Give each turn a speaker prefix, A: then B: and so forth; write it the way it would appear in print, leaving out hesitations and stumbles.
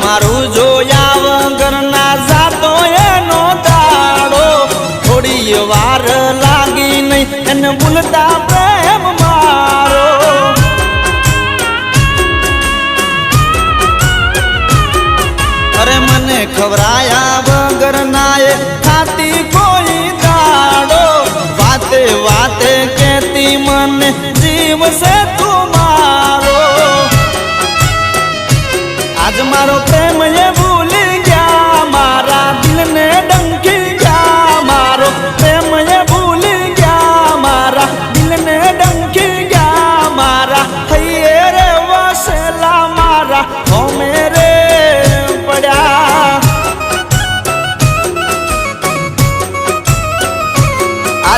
A: મારું જોયા વગર ના જાતો એનો દાડો થોડી વાર લાગી નહીં એને ભૂલતા પ્રેમ મારો અરે મને ખવરાયા વગર ના એ